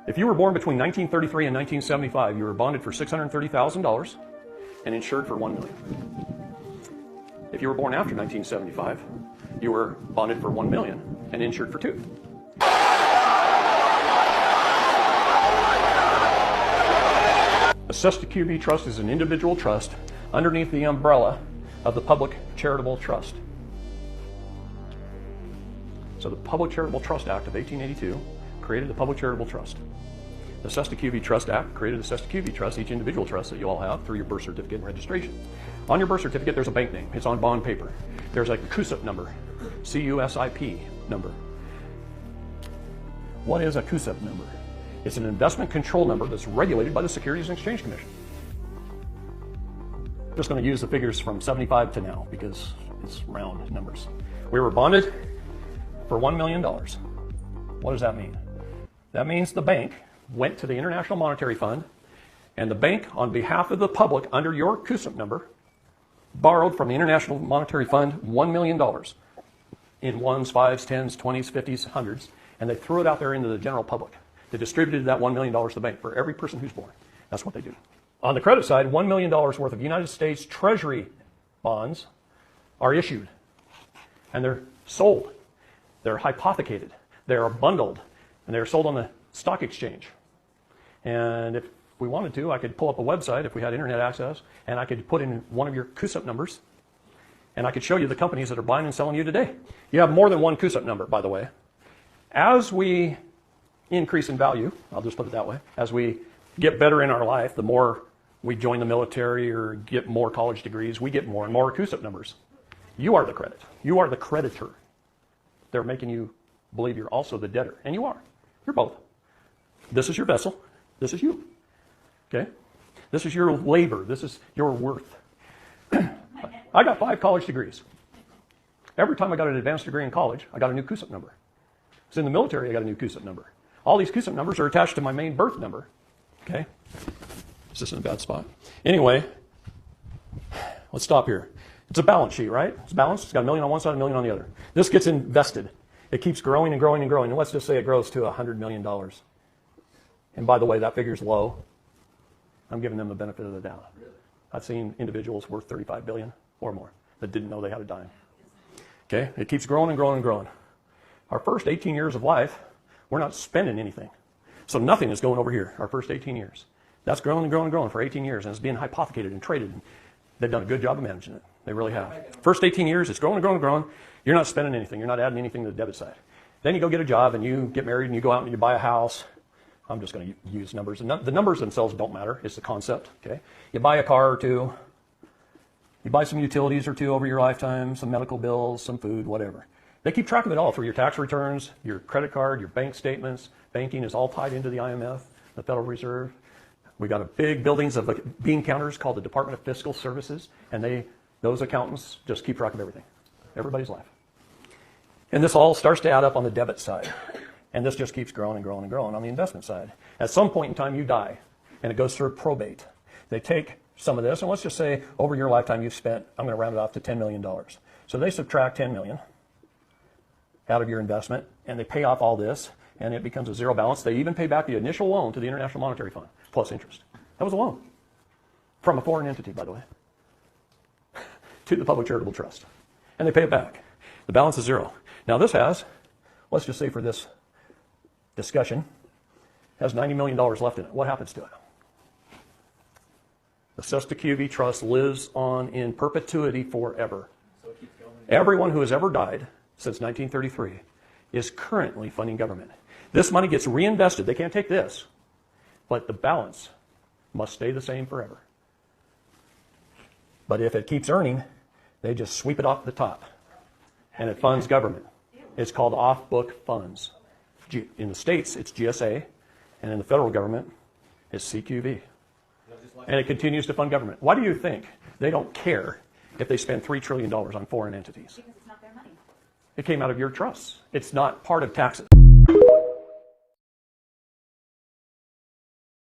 If you were born between 1933 and 1975, you were bonded for $630,000 and insured for $1 million. If you were born after 1975, you were bonded for $1 million and insured for $2 million. A QB trust is an individual trust underneath the umbrella of the Public Charitable Trust. So the Public Charitable Trust Act of 1882 created the Public Charitable Trust. The QB Trust Act created the QB Trust, each individual trust that you all have through your birth certificate and registration. On your birth certificate, there's a bank name. It's on bond paper. There's a CUSIP number, CUSIP number. What is a CUSIP number? It's an investment control number that's regulated by the Securities and Exchange Commission. I'm just going to use the figures from 75 to now because it's round numbers. We were bonded for $1 million. What does that mean? That means the bank went to the International Monetary Fund, and the bank, on behalf of the public, under your CUSIP number, borrowed from the International Monetary Fund $1 million in ones, fives, tens, 20s, 50s, hundreds, and they threw it out there into the general public. They distributed that $1 million to the bank for every person who's born. That's what they do. On the credit side, $1 million worth of United States Treasury bonds are issued, and they're sold. They're hypothecated. They're bundled, and they're sold on the stock exchange. And if we wanted to, I could pull up a website if we had internet access, and I could put in one of your CUSIP numbers, and I could show you the companies that are buying and selling you today. You have more than one CUSIP number, by the way. As we increase in value, I'll just put it that way, as we get better in our life, the more we join the military or get more college degrees, we get more and more CUSIP numbers. You are the credit. You are the creditor. They're making you believe you're also the debtor, and you are. You're both. This is your vessel. This is you. Okay? This is your labor. This is your worth. I got 5 college degrees. Every time I got an advanced degree in college, I got a new CUSIP number. So in the military, I got a new CUSIP number. All these CUSIP numbers are attached to my main birth number. Okay? Is this in a bad spot? Anyway, let's stop here. It's a balance sheet, right? It's balanced. It's got $1 million on one side, $1 million on the other. This gets invested. It keeps growing and growing and growing. And let's just say it grows to $100 million. And by the way, that figure's low. I'm giving them the benefit of the doubt. I've seen individuals worth $35 billion or more that didn't know they had a dime. Okay? It keeps growing and growing and growing. Our first 18 years of life, we're not spending anything. So nothing is going over here, our first 18 years. That's growing and growing and growing for 18 years, and it's being hypothecated and traded. They've done a good job of managing it. They really have. First 18 years, it's growing and growing and growing. You're not spending anything. You're not adding anything to the debit side. Then you go get a job, and you get married, and you go out and you buy a house. I'm just going to use numbers. The numbers themselves don't matter. It's the concept. Okay? You buy a car or two. You buy some utilities or two over your lifetime, some medical bills, some food, whatever. They keep track of it all through your tax returns, your credit card, your bank statements. Banking is all tied into the IMF, the Federal Reserve. We got a big buildings of bean counters called the Department of Fiscal Services, and those accountants just keep track of everything, everybody's life. And this all starts to add up on the debit side. And this just keeps growing and growing and growing on the investment side. At some point in time, you die, and it goes through probate. They take some of this, and let's just say over your lifetime you've spent, I'm going to round it off to $10 million. So they subtract $10 million out of your investment, and they pay off all this, and it becomes a zero balance. They even pay back the initial loan to the International Monetary Fund, plus interest. That was a loan from a foreign entity, by the way, to the Public Charitable Trust. And they pay it back. The balance is zero. Now this has, let's just say for this discussion, has $90 million left in it. What happens to it? The QB Trust lives on in perpetuity forever. So it keeps going. Everyone who has ever died since 1933 is currently funding government. This money gets reinvested. They can't take this, but the balance must stay the same forever. But if it keeps earning, they just sweep it off the top, and it funds government. It's called off-book funds. In the States, it's GSA, and in the federal government, it's CQV. And it continues to fund government. Why do you think they don't care if they spend $3 trillion on foreign entities? Because it's not their money. It came out of your trusts. It's not part of taxes.